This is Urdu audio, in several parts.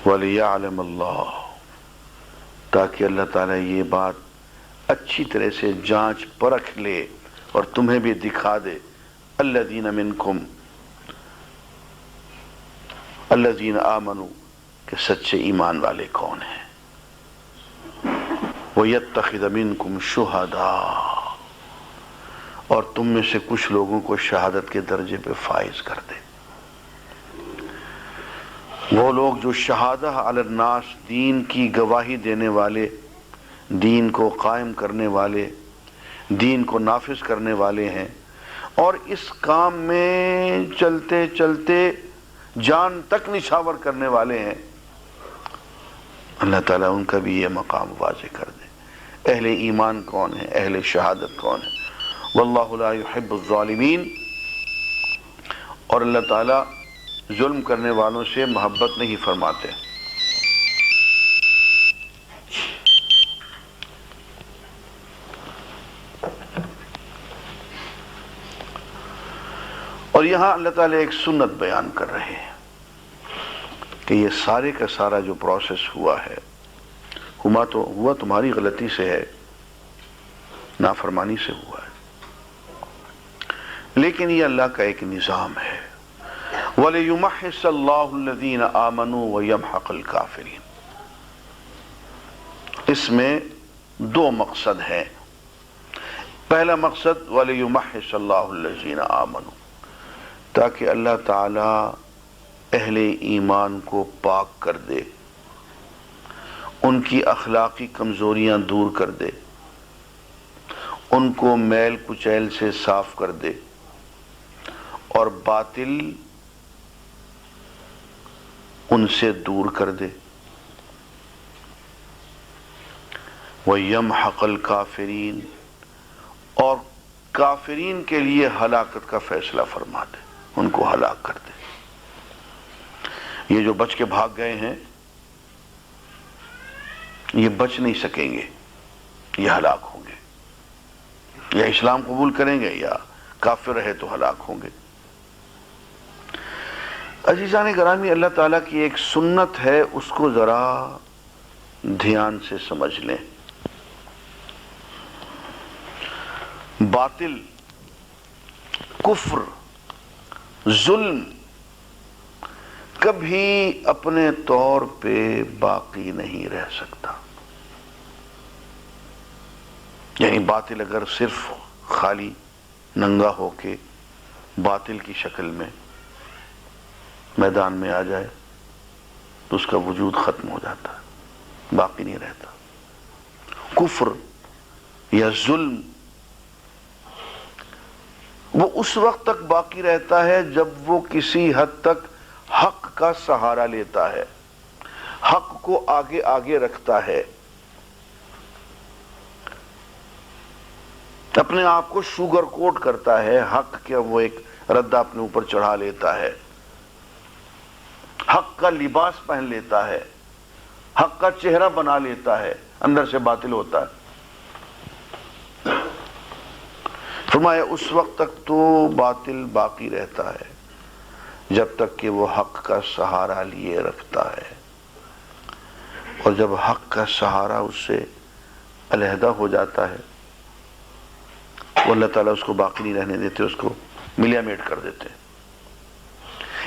وَلِيَعْلَمَ اللَّهُ، تاکہ اللہ تعالیٰ یہ بات اچھی طرح سے جانچ پرکھ لے اور تمہیں بھی دکھا دے، الَّذِينَ مِنْكُمْ، الَّذِينَ آمَنُوا، کہ سچے ایمان والے کون ہیں، وَيَتَّخِذَ مِنْكُمْ شُهَدَاءَ، اور تم میں سے کچھ لوگوں کو شہادت کے درجے پہ فائز کر دے، وہ لوگ جو شہادہ علی الناس، دین کی گواہی دینے والے، دین کو قائم کرنے والے، دین کو نافذ کرنے والے ہیں، اور اس کام میں چلتے چلتے جان تک نچھاور کرنے والے ہیں، اللہ تعالیٰ ان کا بھی یہ مقام واضح کر دے۔ اہل ایمان کون ہے، اہل شہادت کون ہے؟ واللہ لا يحب الظالمین، اور اللہ تعالیٰ ظلم کرنے والوں سے محبت نہیں فرماتے۔ اور یہاں اللہ تعالیٰ ایک سنت بیان کر رہے ہیں کہ یہ سارے کا سارا جو پروسیس ہوا ہے، ہوا تمہاری غلطی سے ہے، نافرمانی سے ہوا ہے، لیکن یہ اللہ کا ایک نظام ہے۔ وَلِيُمَحِّصَ اللَّهُ الَّذِينَ آمَنُوا وَيَمْحَقَ الْكَافِرِينَ، اس میں دو مقصد ہیں۔ پہلا مقصد وَلِيُمَحِّصَ اللَّهُ الَّذِينَ آمَنُوا، تاکہ اللہ تعالیٰ اہل ایمان کو پاک کر دے، ان کی اخلاقی کمزوریاں دور کر دے، ان کو میل کچیل سے صاف کر دے، اور باطل ان سے دور کر دے۔ وَيَمْحَقَ الْكَافِرِينَ، اور کافرین کے لیے ہلاکت کا فیصلہ فرما دے، ان کو ہلاک کر دے۔ یہ جو بچ کے بھاگ گئے ہیں یہ بچ نہیں سکیں گے، یہ ہلاک ہوں گے، یا اسلام قبول کریں گے یا کافر رہے تو ہلاک ہوں گے۔ عزیزان گرامی، اللہ تعالیٰ کی ایک سنت ہے، اس کو ذرا دھیان سے سمجھ لیں۔ باطل، کفر، ظلم کبھی اپنے طور پہ باقی نہیں رہ سکتا۔ یعنی باطل اگر صرف خالی ننگا ہو کے باطل کی شکل میں میدان میں آ جائے تو اس کا وجود ختم ہو جاتا ہے، باقی نہیں رہتا۔ کفر یا ظلم وہ اس وقت تک باقی رہتا ہے جب وہ کسی حد تک حق کا سہارا لیتا ہے، حق کو آگے آگے رکھتا ہے، اپنے آپ کو شوگر کوٹ کرتا ہے، حق کا وہ ایک ردہ اپنے اوپر چڑھا لیتا ہے، حق کا لباس پہن لیتا ہے، حق کا چہرہ بنا لیتا ہے، اندر سے باطل ہوتا ہے۔ فرمایا اس وقت تک تو باطل باقی رہتا ہے جب تک کہ وہ حق کا سہارا لیے رکھتا ہے، اور جب حق کا سہارا اس سے علیحدہ ہو جاتا ہے وہ اللہ تعالیٰ اس کو باقی نہیں رہنے دیتے، اس کو ملیا میٹ کر دیتے۔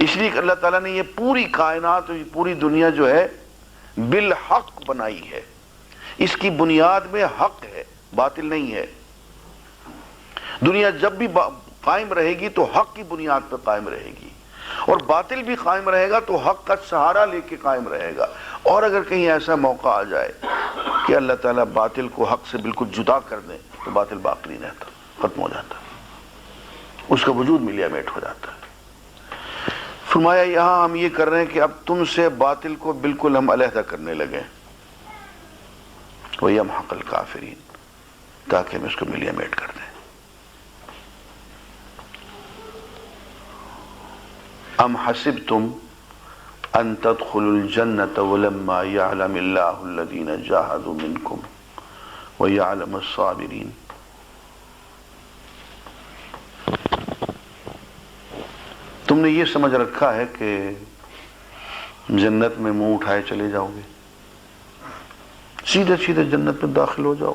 اس لیے کہ اللہ تعالیٰ نے یہ پوری کائنات اور یہ پوری دنیا جو ہے بالحق بنائی ہے، اس کی بنیاد میں حق ہے، باطل نہیں ہے۔ دنیا جب بھی قائم رہے گی تو حق کی بنیاد پہ قائم رہے گی، اور باطل بھی قائم رہے گا تو حق کا سہارا لے کے قائم رہے گا۔ اور اگر کہیں ایسا موقع آ جائے کہ اللہ تعالیٰ باطل کو حق سے بالکل جدا کر دیں تو باطل باقی نہیں رہتا، ختم ہو جاتا، اس کا وجود ملیا میٹ ہو جاتا ہے۔ فرمایا یہاں ہم یہ کر رہے ہیں کہ اب تم سے باطل کو بالکل ہم علیحدہ کرنے لگے، وَيَمْحَقَ الْكَافِرِينَ، تاکہ ہم اس کو ملیا میٹ کر دیں۔ ام حسبتم ان تدخلوا الجنة ولما يعلم الله الذين جاهدوا منكم ويعلم الصابرين، تم نے یہ سمجھ رکھا ہے کہ جنت میں منہ اٹھائے چلے جاؤ گے، سیدھے سیدھے جنت میں داخل ہو جاؤ،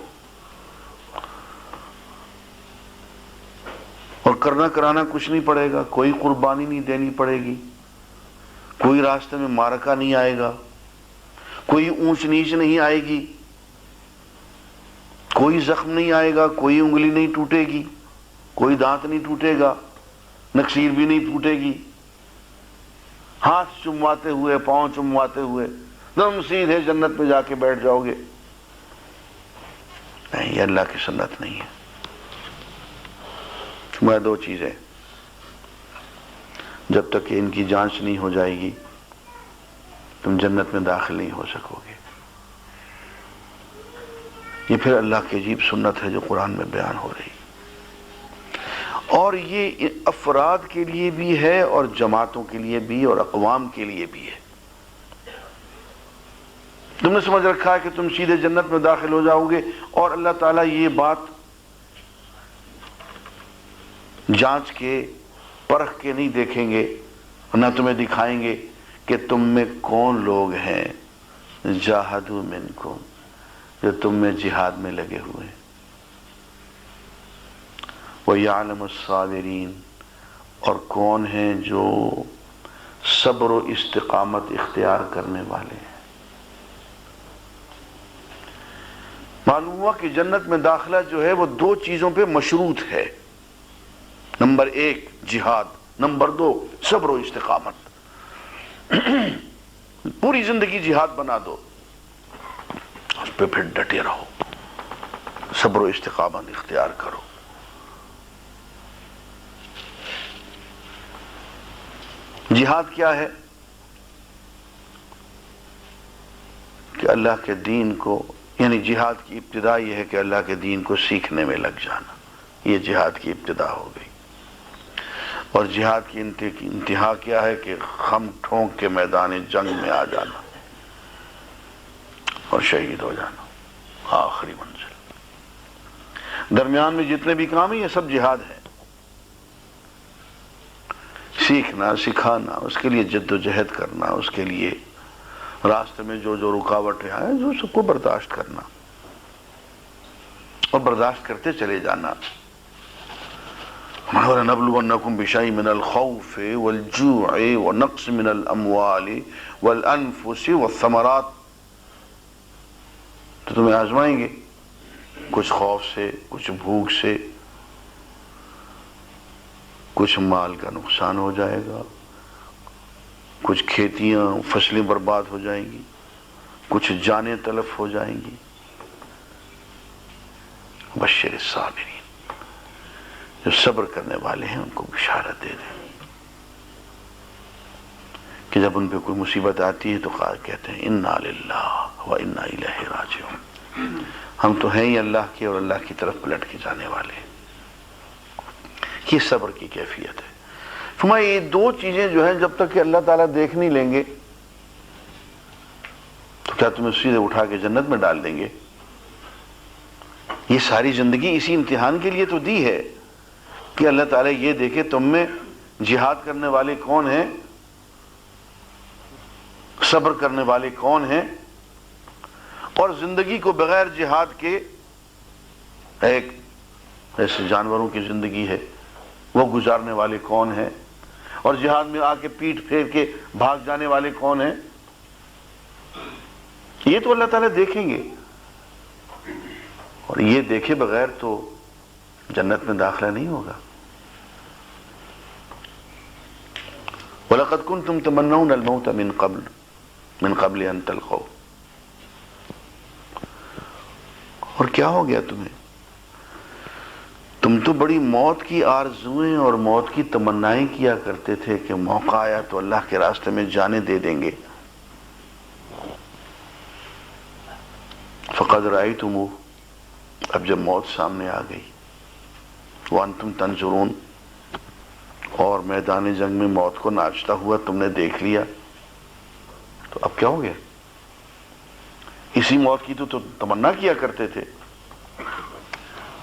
اور کرنا کرانا کچھ نہیں پڑے گا، کوئی قربانی نہیں دینی پڑے گی، کوئی راستے میں معرکہ نہیں آئے گا، کوئی اونچ نیچ نہیں آئے گی، کوئی زخم نہیں آئے گا، کوئی انگلی نہیں ٹوٹے گی، کوئی دانت نہیں ٹوٹے گا، نکسیر بھی نہیں ٹوٹے گی، ہاتھ چمواتے ہوئے پاؤں چمواتے ہوئے تم سیدھے جنت میں جا کے بیٹھ جاؤ گے۔ نہیں، یہ اللہ کی سنت نہیں ہے۔ میں دو چیزیں جب تک کہ ان کی جانچ نہیں ہو جائے گی تم جنت میں داخل نہیں ہو سکو گے۔ یہ پھر اللہ کی عجیب سنت ہے جو قرآن میں بیان ہو رہی، اور یہ افراد کے لیے بھی ہے اور جماعتوں کے لیے بھی اور اقوام کے لیے بھی ہے۔ تم نے سمجھ رکھا ہے کہ تم سیدھے جنت میں داخل ہو جاؤ گے، اور اللہ تعالیٰ یہ بات جانچ کے پرکھ کے نہیں دیکھیں گے، نہ تمہیں دکھائیں گے کہ تم میں کون لوگ ہیں جاہدوا منکم، جو تم میں جہاد میں لگے ہوئے ہیں، وَيَعْلَمُ الصَّابِرِينَ، اور کون ہیں جو صبر و استقامت اختیار کرنے والے ہیں۔ معلوم ہوا کہ جنت میں داخلہ جو ہے وہ دو چیزوں پہ مشروط ہے، نمبر ایک جہاد، نمبر دو صبر و استقامت۔ پوری زندگی جہاد بنا دو، اس پہ پھر ڈٹے رہو، صبر و استقامت اختیار کرو۔ جہاد کیا ہے؟ کہ اللہ کے دین کو، یعنی جہاد کی ابتدا یہ ہے کہ اللہ کے دین کو سیکھنے میں لگ جانا، یہ جہاد کی ابتدا ہو گئی۔ اور جہاد کی انتہا کیا ہے؟ کہ خم ٹھونک کے میدان جنگ میں آ جانا اور شہید ہو جانا، آخری منزل۔ درمیان میں جتنے بھی کام ہیں یہ سب جہاد ہے، سیکھنا، سکھانا، اس کے لیے جد و جہد کرنا، اس کے لیے راستے میں جو جو رکاوٹیں آئیں جو سب کو برداشت کرنا اور برداشت کرتے چلے جانا۔ وَلَنَبْلُوَنَّكُمْ بِشَيْءٍ مِّنَ الْخَوْفِ وَالْجُوعِ وَنَقْصٍ مِّنَ الْأَمْوَالِ وَالْأَنفُسِ وَالثَّمَرَاتِ، تو تمہیں آزمائیں گے، کچھ خوف سے، کچھ بھوک سے، کچھ مال کا نقصان ہو جائے گا، کچھ کھیتیاں فصلیں برباد ہو جائیں گی، کچھ جانیں تلف ہو جائیں گی۔ بشر الصابرین، جو صبر کرنے والے ہیں ان کو بشارت دے دیں کہ جب ان پہ کوئی مصیبت آتی ہے تو کہتے ہیں انا للہ و انا الیہ راجعون، ہم تو ہیں ہی اللہ کے اور اللہ کی طرف پلٹ کے جانے والے ہیں۔ یہ صبر کی کیفیت ہے۔ فرمایا یہ دو چیزیں جو ہیں جب تک کہ اللہ تعالیٰ دیکھ نہیں لیں گے تو کیا تمہیں سیدھے اٹھا کے جنت میں ڈال دیں گے؟ یہ ساری زندگی اسی امتحان کے لیے تو دی ہے کہ اللہ تعالیٰ یہ دیکھے تم میں جہاد کرنے والے کون ہیں، صبر کرنے والے کون ہیں، اور زندگی کو بغیر جہاد کے، ایک ایسے جانوروں کی زندگی ہے وہ گزارنے والے کون ہیں، اور جہاد میں آ کے پیٹھ پھیر کے بھاگ جانے والے کون ہیں، یہ تو اللہ تعالیٰ دیکھیں گے، اور یہ دیکھے بغیر تو جنت میں داخلہ نہیں ہوگا۔ وَلَقَدْ كُنْتُمْ تَمَنَّوْنَ الْمَوْتَ مِنْ قَبْلِ أَنْ تَلْقَوْا، اور کیا ہو گیا تمہیں؟ تم تو بڑی موت کی آرزوئیں اور موت کی تمنائیں کیا کرتے تھے کہ موقع آیا تو اللہ کے راستے میں جانیں دے دیں گے۔ فَقَدْ رَأَيْتُمُوهُ، اب جب موت سامنے آ گئی، وَأَنْتُمْ تَنْظُرُونَ، اور میدان جنگ میں موت کو ناچتا ہوا تم نے دیکھ لیا، تو اب کیا ہو گیا؟ اسی موت کی تو تمنا کیا کرتے تھے،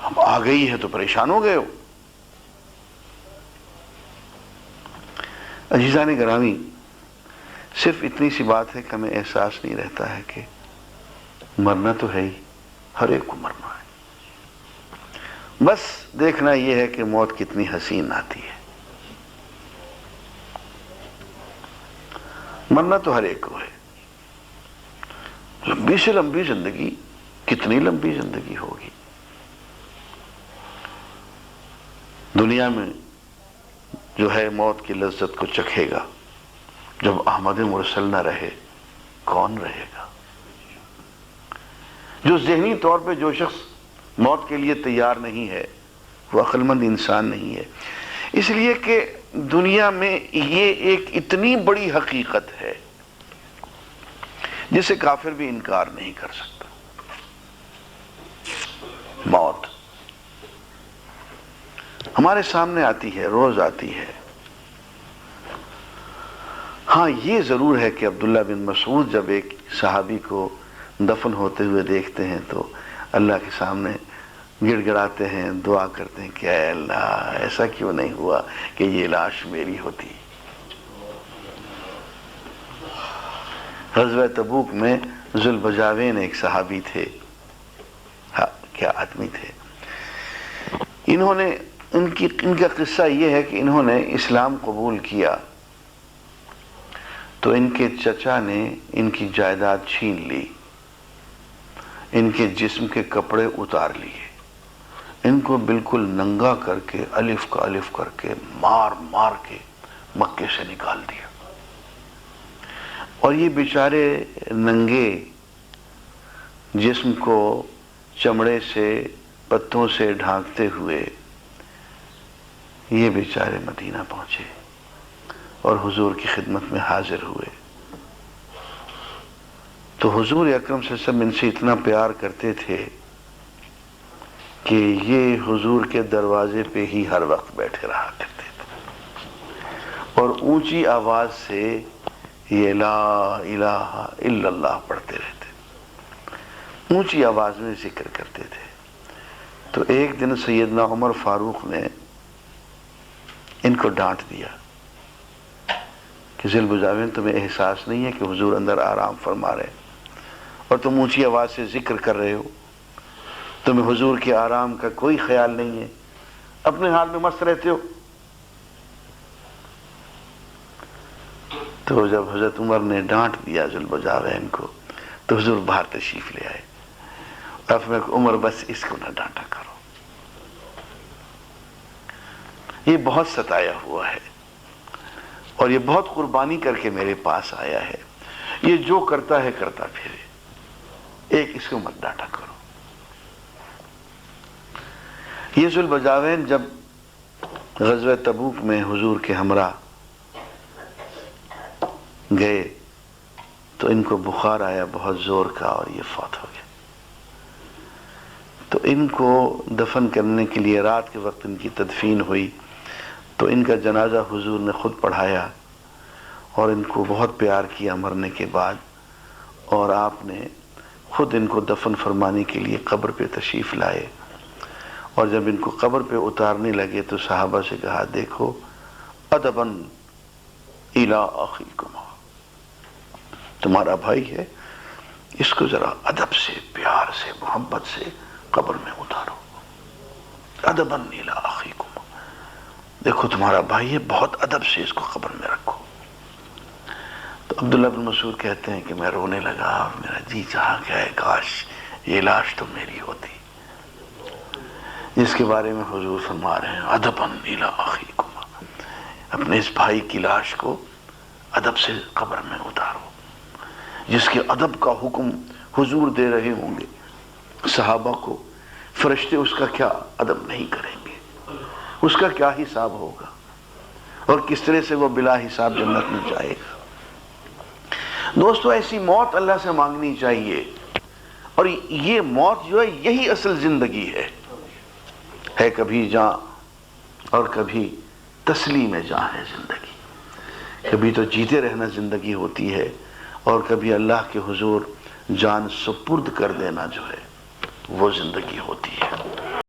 اب آ گئی ہے تو پریشان ہو گئے ہو۔ عزیزان گرامی، صرف اتنی سی بات ہے کہ ہمیں احساس نہیں رہتا ہے کہ مرنا تو ہے ہی، ہر ایک کو مرنا ہے، بس دیکھنا یہ ہے کہ موت کتنی حسین آتی ہے۔ مرنا تو ہر ایک کو ہے۔ لمبی سے لمبی زندگی، کتنی لمبی زندگی ہوگی؟ دنیا میں جو ہے موت کی لذت کو چکھے گا، جب احمد مرسل نہ رہے کون رہے گا؟ جو ذہنی طور پہ جو شخص موت کے لیے تیار نہیں ہے وہ عقل مند انسان نہیں ہے، اس لیے کہ دنیا میں یہ ایک اتنی بڑی حقیقت ہے جسے کافر بھی انکار نہیں کر سکتا۔ موت ہمارے سامنے آتی ہے، روز آتی ہے۔ ہاں یہ ضرور ہے کہ عبداللہ بن مسعود جب ایک صحابی کو دفن ہوتے ہوئے دیکھتے ہیں تو اللہ کے سامنے گڑ گڑاتے ہیں، دعا کرتے ہیں کہ اے اللہ ایسا کیوں نہیں ہوا کہ یہ لاش میری ہوتی۔ غزوہ تبوک میں ذوالبجاوین ایک صحابی تھے، ہاں کیا آدمی تھے۔ ان کا قصہ یہ ہے کہ انہوں نے اسلام قبول کیا تو ان کے چچا نے ان کی جائیداد چھین لی، ان کے جسم کے کپڑے اتار لیے، ان کو بالکل ننگا کر کے الف کا الف کر کے مار مار کے مکے سے نکال دیا، اور یہ بیچارے ننگے جسم کو چمڑے سے پتوں سے ڈھانکتے ہوئے یہ بیچارے مدینہ پہنچے اور حضور کی خدمت میں حاضر ہوئے۔ تو حضور اکرم صلی اللہ علیہ وسلم ان سے اتنا پیار کرتے تھے کہ یہ حضور کے دروازے پہ ہی ہر وقت بیٹھے رہا کرتے تھے اور اونچی آواز سے یہ لا الہ الا اللہ پڑھتے رہتے، اونچی آواز میں ذکر کرتے تھے۔ تو ایک دن سیدنا عمر فاروق نے ان کو ڈانٹ دیا کہ ذوالبجاوین تمہیں احساس نہیں ہے کہ حضور اندر آرام فرما رہے اور تم اونچی آواز سے ذکر کر رہے ہو، تمہیں حضور کے آرام کا کوئی خیال نہیں ہے، اپنے حال میں مست رہتے ہو۔ تو جب حضرت عمر نے ڈانٹ دیا ذوالبجاوین کو تو حضور باہر تشریف لے آئے اور فرمایا کہ عمر بس اس کو نہ ڈانٹا کرو، یہ بہت ستایا ہوا ہے اور یہ بہت قربانی کر کے میرے پاس آیا ہے، یہ جو کرتا ہے کرتا پھرے، ایک اس کو مت ڈانٹا کرو۔ یہ ذوالبجاوین جب غزوہ تبوک میں حضور کے ہمراہ گئے تو ان کو بخار آیا بہت زور کا اور یہ فوت ہو گئے۔ تو ان کو دفن کرنے کے لیے رات کے وقت ان کی تدفین ہوئی تو ان کا جنازہ حضور نے خود پڑھایا اور ان کو بہت پیار کیا مرنے کے بعد، اور آپ نے خود ان کو دفن فرمانے کے لیے قبر پہ تشریف لائے، اور جب ان کو قبر پہ اتارنے لگے تو صحابہ سے کہا دیکھو ادباً الی اخیکم، تمہارا بھائی ہے، اس کو ذرا ادب سے پیار سے محبت سے قبر میں اتارو، ادباً الی اخیکم، دیکھو تمہارا بھائی ہے، بہت ادب سے اس کو قبر میں رکھو۔ تو عبداللہ بن مسعود کہتے ہیں کہ میں رونے لگا اور میرا جی چاہا کہ اے کاش یہ لاش تو میری ہوتی، جس کے بارے میں حضور فرما رہے ہیں ادباً الی اخیکم، اپنے اس بھائی کی لاش کو ادب سے قبر میں اتارو۔ جس کے ادب کا حکم حضور دے رہے ہوں گے صحابہ کو، فرشتے اس کا کیا ادب نہیں کریں گے، اس کا کیا حساب ہوگا اور کس طرح سے وہ بلا حساب جنت میں جائے گا۔ دوستو ایسی موت اللہ سے مانگنی چاہیے، اور یہ موت جو ہے یہی اصل زندگی ہے کبھی جاں اور کبھی تسلیم جاں ہے زندگی، کبھی تو جیتے رہنا زندگی ہوتی ہے اور کبھی اللہ کے حضور جان سپرد کر دینا جو ہے وہ زندگی ہوتی ہے۔